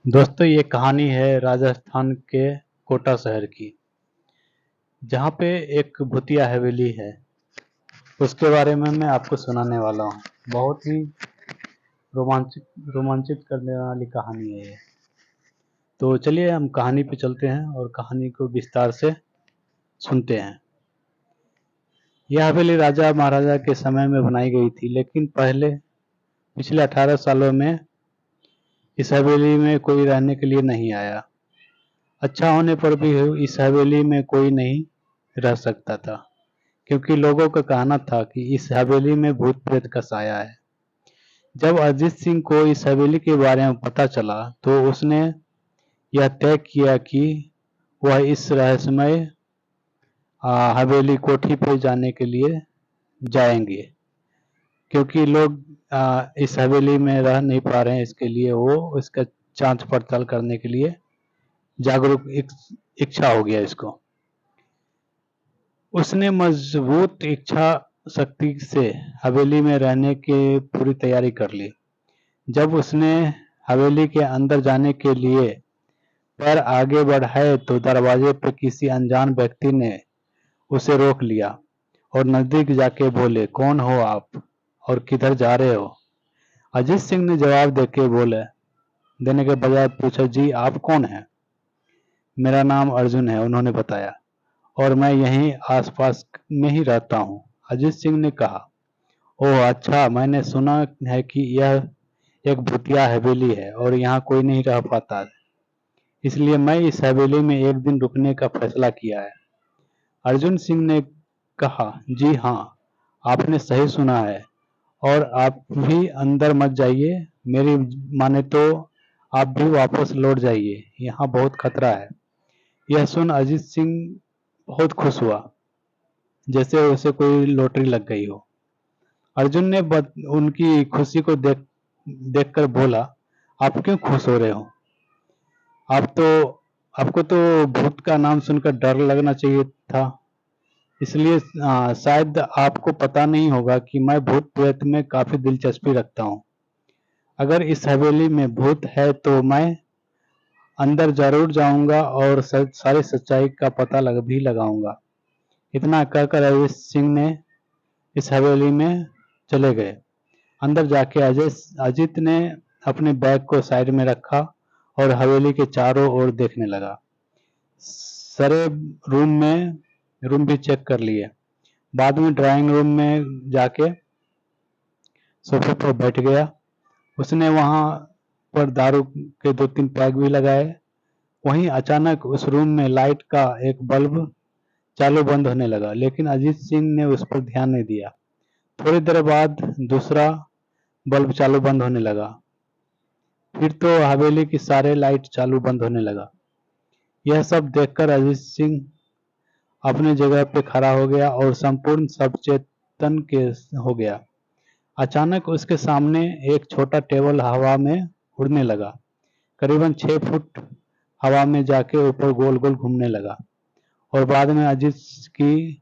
दोस्तों ये कहानी है राजस्थान के कोटा शहर की, जहाँ पे एक भूतिया हवेली है। उसके बारे में मैं आपको सुनाने वाला हूँ। बहुत ही रोमांचित रोमांचित करने वाली कहानी है ये। तो चलिए हम कहानी पे चलते हैं और कहानी को विस्तार से सुनते हैं। यह हवेली राजा महाराजा के समय में बनाई गई थी, लेकिन पिछले 18 सालों में इस हवेली में कोई रहने के लिए नहीं आया। अच्छा होने पर भी इस हवेली में कोई नहीं रह सकता था, क्योंकि लोगों का कहना था कि इस हवेली में भूत प्रेत का साया है। जब अजीत सिंह को इस हवेली के बारे में पता चला तो उसने यह तय किया कि वह इस रहस्यमय हवेली कोठी पर जाने के लिए जाएंगे, क्योंकि लोग इस हवेली में रह नहीं पा रहे हैं। इसके लिए वो इसका जांच पड़ताल करने के लिए जागरूक इच्छा हो गया इसको। उसने मजबूत इच्छा शक्ति से हवेली में रहने की पूरी तैयारी कर ली। जब उसने हवेली के अंदर जाने के लिए पैर आगे बढ़ाए तो दरवाजे पर किसी अनजान व्यक्ति ने उसे रोक लिया और नजदीक जाके बोले, कौन हो आप और किधर जा रहे हो? अजीत सिंह ने जवाब देने के बजाय पूछा, जी आप कौन हैं? मेरा नाम अर्जुन है, उन्होंने बताया, और मैं यहीं आसपास में ही रहता हूँ। अजीत सिंह ने कहा, ओह अच्छा, मैंने सुना है कि यह एक भूतिया हवेली है और यहाँ कोई नहीं रह पाता, इसलिए मैं इस हवेली में एक दिन रुकने का फैसला किया है। अर्जुन सिंह ने कहा, जी हाँ, आपने सही सुना है, और आप भी अंदर मत जाइए। मेरी माने तो आप भी वापस लौट जाइए, यहाँ बहुत खतरा है। यह सुन अजीत सिंह बहुत खुश हुआ, जैसे उसे कोई लॉटरी लग गई हो। अर्जुन ने उनकी खुशी को देखकर बोला, आप क्यों खुश हो रहे हो? आप तो आपको तो भूत का नाम सुनकर डर लगना चाहिए था। इसलिए शायद आपको पता नहीं होगा कि मैं भूत प्रेत में काफी दिलचस्पी रखता हूँ। अगर इस हवेली में भूत है तो मैं अंदर जरूर जाऊंगा और सारी सच्चाई का पता भी लगाऊंगा। इतना कहकर अजीत सिंह ने इस हवेली में चले गए। अंदर जाके अजीत ने अपने बैग को साइड में रखा और हवेली के चारों ओर देखने लगा। सारे रूम भी चेक कर लिए। बाद में ड्राइंग रूम में जाके सोफे पर बैठ गया। उसने वहां पर दारू के 2-3 पैग भी लगाए। वहीं अचानक उस रूम में लाइट का एक बल्ब चालू बंद होने लगा, लेकिन अजीत सिंह ने उस पर ध्यान नहीं दिया। थोड़ी देर बाद दूसरा बल्ब चालू बंद होने लगा। फिर तो हवेली की सारे लाइट चालू बंद होने लगा। यह सब देखकर अजीत सिंह अपनी जगह पे खड़ा हो गया और संपूर्ण सचेतन हो गया। अचानक उसके सामने एक छोटा टेबल हवा में उड़ने लगा। करीबन 6 फुट हवा में जाके ऊपर गोल गोल घूमने लगा और बाद में अजीत की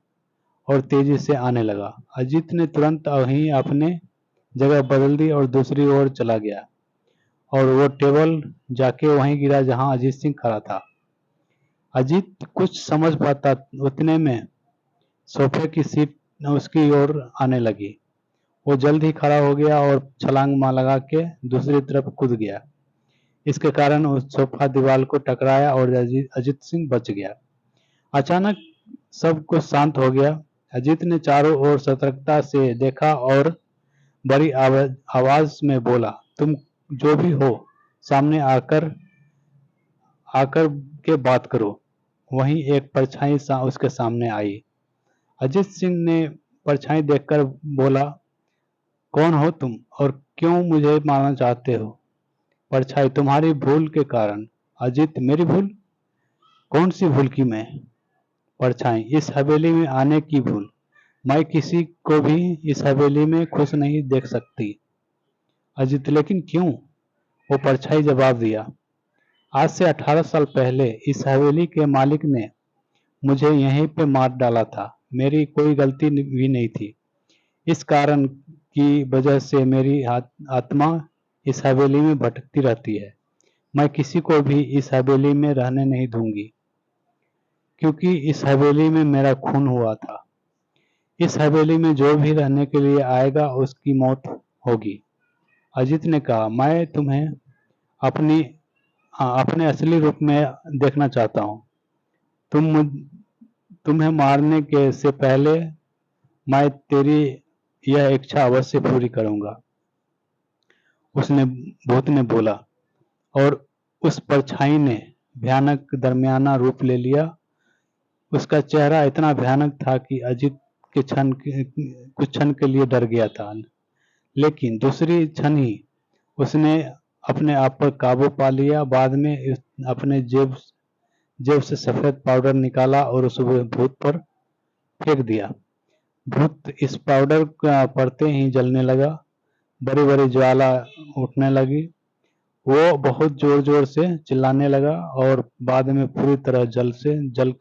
और तेजी से आने लगा। अजीत ने तुरंत वहीं अपने जगह बदल दी और दूसरी ओर चला गया, और वो टेबल जाके वहीं गिरा जहां अजीत सिंह खड़ा था। अजीत कुछ समझ पाता उतने में सोफे की सीट उसकी ओर आने लगी। वो जल्द ही खड़ा हो गया और छलांग मार लगा के दूसरी तरफ कूद गया। इसके कारण उस सोफा दीवार को टकराया और अजीत सिंह बच गया। अचानक सब कुछ शांत हो गया। अजीत ने चारों ओर सतर्कता से देखा और बड़ी आवाज में बोला, तुम जो भी हो, सामने आकर आकर के बात करो। वहीं एक परछाई उसके सामने आई। अजीत सिंह ने परछाई देखकर बोला, कौन हो तुम और क्यों मुझे मारना चाहते हो? परछाई, तुम्हारी भूल के कारण। अजीत, मेरी भूल? कौन सी भूल की मैं? परछाई, इस हवेली में आने की भूल। मैं किसी को भी इस हवेली में खुश नहीं देख सकती। अजीत, लेकिन क्यों? वो परछाई जवाब दिया, आज से 18 साल पहले इस हवेली के मालिक ने मुझे यहीं पे मार डाला था। मेरी कोई गलती भी नहीं थी। इस कारण की वजह से मेरी आत्मा इस हवेली में भटकती रहती है। मैं किसी को भी इस हवेली में रहने नहीं दूंगी, क्योंकि इस हवेली में मेरा खून हुआ था। इस हवेली में जो भी रहने के लिए आएगा उसकी मौत होगी। अजित ने कहा, मैं तुम्हें अपने असली रूप में देखना चाहता हूँ। तुम्हें मारने के से पहले मैं तेरी यह इच्छा अवश्य पूरी करूंगा। भूत ने बोला, और उस परछाई ने भयानक दरमियाना रूप ले लिया। उसका चेहरा इतना भयानक था कि अजित कुछ क्षण के लिए डर गया था, लेकिन दूसरी क्षण ही उसने अपने आप पर काबू पा लिया। बाद में अपने जेब से सफेद पाउडर निकाला और उस भूत पर फेंक दिया। भूत इस पाउडर पड़ते ही जलने लगा। बड़ी बड़ी ज्वाला उठने लगी। वो बहुत जोर जोर से चिल्लाने लगा और बाद में पूरी तरह जल